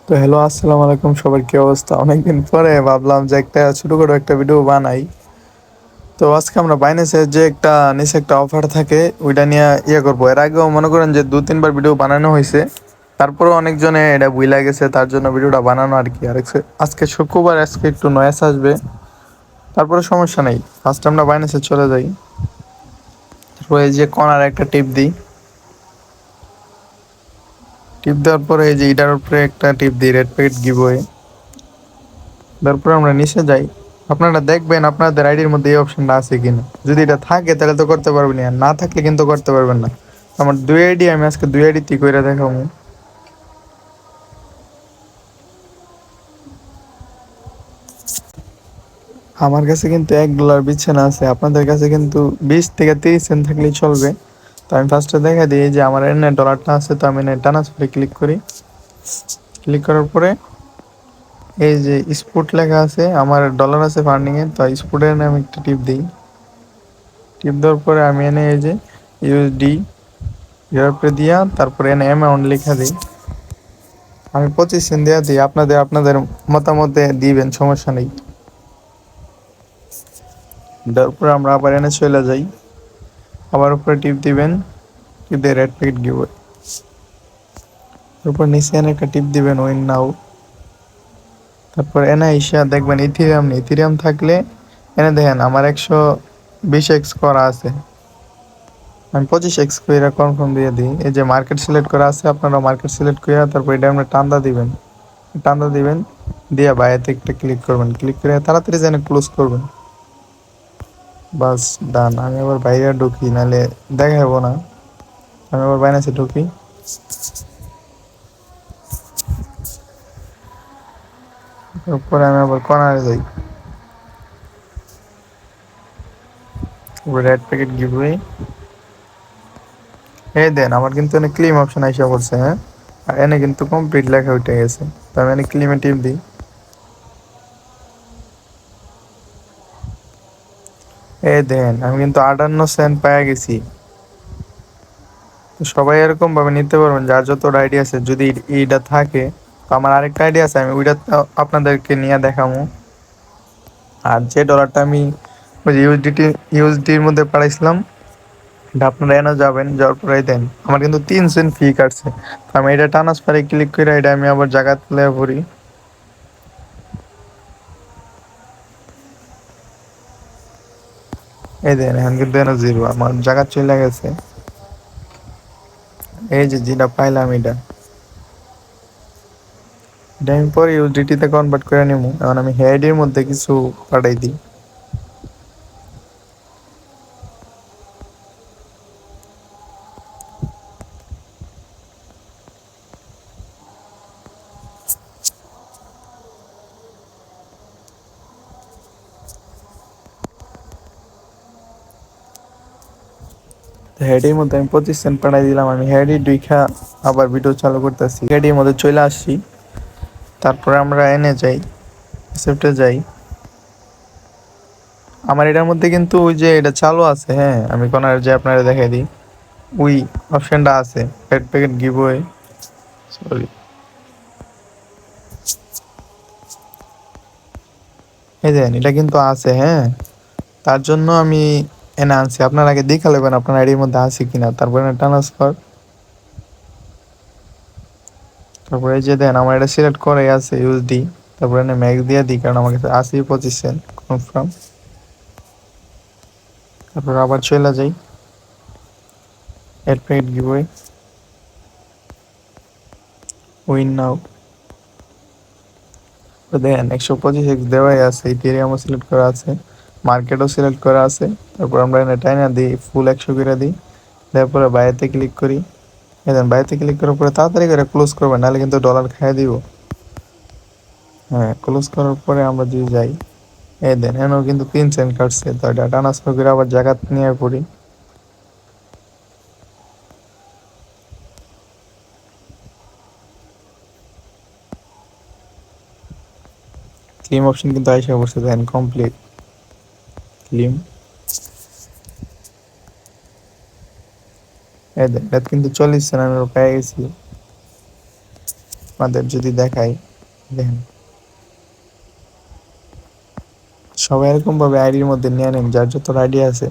তো হ্যালো, আসসালামু আলাইকুম। সবার কি অবস্থা? অনেকদিন পরে ভাবলাম যে একটা ছোটখাটো একটা ভিডিও বানাই। তো আজকে আমরা বাইন্যান্সে যে একটা নিচে একটা অফার থাকে ওইটা নিয়ে করবো। এর আগেও মনে করেন যে 2-3 বার ভিডিও বানানো হয়েছে, তারপরেও অনেকজনে এটা ভুইলা গেছে, তার জন্য ভিডিওটা বানানো আর কি। আর আজকে শুক্রবার, আজকে একটু নয়েস আসবে, তারপরে সমস্যা নেই। ফার্স্ট আমরা বাইন্যান্সে চলে যাই, তারপরে এই যে কর্নার একটা টিপ দিই। টিপ দেওয়ার পরে এই যে এটার উপরে একটা টিপ দিই, রেড প্যাকেট গিভওয়ে। তারপরে আমরা নিচে যাই। আপনারা দেখবেন আপনাদের আইডির মধ্যে এই অপশনটা আছে কিনা। যদি এটা থাকে তাহলে তো করতে পারবেন, আর না থাকলে কিন্তু করতে পারবেন না। আমার 2 আইডি, আমি আজকে 2 আইডি কইরা দেখাবো। আমার কাছে কিন্তু $1 বিছানা আছে, আপনাদের কাছে কিন্তু 20 থেকে 30 সেন্ট থাকলেই চলবে। তো আমি ফার্স্টে দেখা দিই যে আমার এনে ডলারটা আছে, তো আমি এনে ট্রান্সফারে ক্লিক করি। ক্লিক করার পরে এই যে স্পট লেখা আছে, আমার ডলার আছে ফান্ডিংয়ে, তো স্পটের এনে আমি একটা টিপ দিই। টিপ দেওয়ার পরে আমি এনে এই যে ইউএসডি এর দিয়া, তারপরে এনে অ্যামাউন্ট লেখা দিই। আমি 25 সেন্ট দেওয়া দিই, আপনাদের আপনাদের মতামতে দিবেন, সমস্যা নেই। তারপরে আমরা আবার এনে চলে যাই, আবার উপরে টিপ দিবেন, টিপ দিয়ে রেড প্যাকেট গিভ। তারপর নিচে এনে একটা টিপ দিবেন উইন নাও। তারপর এনে এসে দেখবেন ইথিরিয়াম নেই। ইথিরিয়াম থাকলে এনে দেখেন আমার 120x করা আছে, আমি 25x করে কনফার্ম দিয়ে দিই। এই যে মার্কেট সিলেক্ট করা আছে, আপনারা মার্কেট সিলেক্ট করে তারপর এটা আমরা টান্দা দিবেন। টান্দা দিবেন দিয়ে বাইরেতে একটা ক্লিক করবেন, ক্লিক করে তাড়াতাড়ি যেন ক্লোজ করবেন। বাস, ডান। আমি আবার বাইরে ঢুকি, নাহলে দেখাবো না। আমি আবার বাইনাসে ঢুকি। তারপরে আমি আবার কর্নারে যাই, রেড প্যাকেট গিভওয়ে। এই দেন আমার কিন্তু এনে ক্লেম অপশন আইসা পড়ছে, হ্যাঁ। আর এনে কিন্তু কমপ্লিট লেখা উঠে গেছে, তো আমি এনে ক্লেমে টিপ দিই। এই দেন আমি কিন্তু 58 সেন্ট পেয়ে গেছি। তো সবাই এরকম ভাবে নিতে পারবেন, যার যত আইডিয়া আছে। যদি এইটা থাকে, তো আমার আরেকটা আইডিয়া আছে, আমি ওইটা আপনাদেরকে নিয়ে দেখাবো। আর যে ডলারটা আমি ওই যে ইউএসডির মধ্যে পাঠাইছিলাম, এটা আপনারা এনে যাবেন, যাওয়ার পরে দেন আমার কিন্তু 3 সেন্ট ফি কাটছে। তো আমি এটা ট্রান্সফারে ক্লিক করে এটা আমি আবার জায়গা তুলে পড়ি। এই দেন এখন কিন্তু এনে জিরো আমার জায়গা চলে গেছে। এই যে যেটা পাইলাম এটা, এটা আমি পরে ইউএসডিটিতে কনভার্ট করে নিব। এখন আমি হেডির মধ্যে কিছু পাঠাই দিই। হেডির মধ্যে আমি 25 সেন্ট পাঠাই দিলাম। আমি হেডি দুইখা আবার ভিডিও চালু করতেছি, হেডির মধ্যে চলে আসছি। তারপরে আমরা এনে যাই, অ্যাকসেপ্টে যাই। আমার এটার মধ্যে কিন্তু ওই যে এটা চালু আছে, হ্যাঁ। আমি কোনার যে আপনারা দেখাই দিই, ওই অপশনটা আছে, রেড প্যাকেট গিভওয়ে। সরি, এই দেন এটা কিন্তু আছে, হ্যাঁ। তার জন্য আমি এনে আনছি। আপনার আগে দেখে নেবেন আপনার আইডির মধ্যে আছে কিনা, তারপরে ট্রান্সফার। তারপরে এই যে দেন আমার এটা সিলেক্ট করে আছে ইউএসডি। তারপরে এনে ম্যাক্স দিয়ে দিই, কারণ আমার কাছে আছে 25 সেন্ট কনফার্ম। তারপর আবার চলে যাই, রেড প্যাকেট গিভওয়ে, উইন নাও। তো দেখেন 125x দেওয়াই আছে, ইথেরিয়ামও সিলেক্ট করা আছে, মার্কেটও সিলেক্ট করা আছে। তারপর আমরা এনে টাইনা দিই, ফুল 100 করে দিই। তারপরে বাইরেতে ক্লিক করি। দেখেন বাইরেতে ক্লিক করার পরে তাড়াতাড়ি করে ক্লোজ করবেন, নাহলে কিন্তু ডলার খাইয়ে দিব। হ্যাঁ, ক্লোজ করার পরে আমরা যদি যাই, এই দেন এনও কিন্তু 3 সেন্ট কাটছে। তো এটা ট্রান্সফার করে আবার জায়গা নিয়ে পড়ি। ক্লিম অপশন কিন্তু আইসা পড়ছে, দেন কমপ্লিট ক্লিম। এই দেন এটা কিন্তু 40 সেন্ট আমি পেয়ে গেছি। আপনাদের যদি দেখাই, দেখেন সবাই এরকম ভাবে আইডির মধ্যে নিয়ে নেন, যার যত আইডি আছে